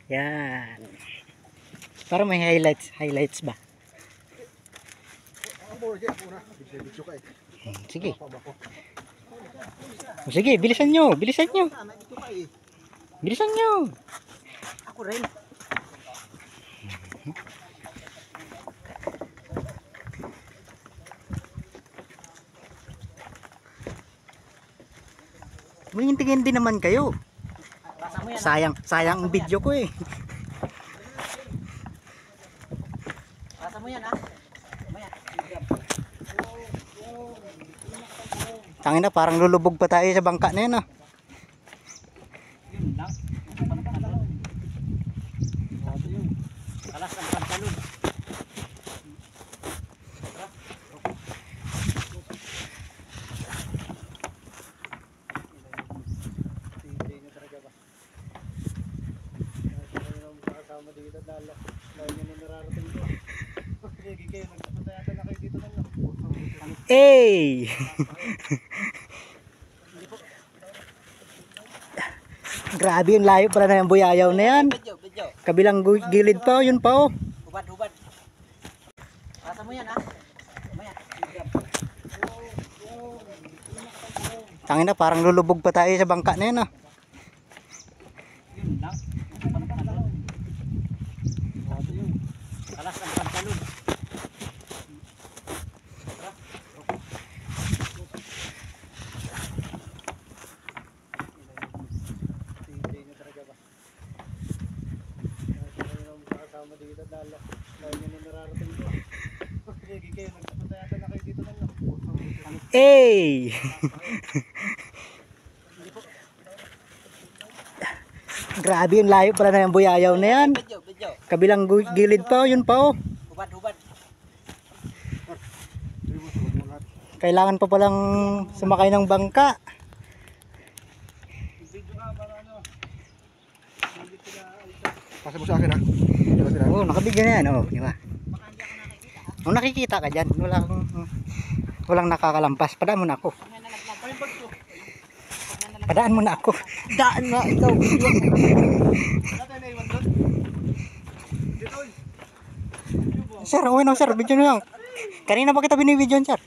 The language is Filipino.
Yan. Para may highlights ba? Sige. Sige, bilisan nyo. Bilisan nyo. Ako rin. Tingin din naman kayo. Sayang ang video ko eh. Pasa mo yan ha. Tangina, parang lulubog pa tayo sa bangka na yun ah. Yun lang. Alas ang pantalon. Hey! Grabe yung layo pala na yung buyayaw na yan. Video. Kabilang gilid pa, yun pa oh. Hubad. Pasa mo yan ha. Mamaya. Tangina, parang lulubog pa tayo sa bangka na yun ah. Yun lang. Alas ang pantalon. Hey! Grabe yung layo pala na yung buyayaw na yan. Video. Kabilang gilid pa, yun pa oh. Hubad. Kailangan pa palang sumakay ng bangka. Pasa mo sa akin ha. Oo, nakabigyan na yan oh, di ba? Kung nakikita ka dyan, walang nakakalampas. Padaan mo na ako. Daan nga ikaw. Sir, uwi na sir, video na lang. Kanina pa kita binibidyon sir.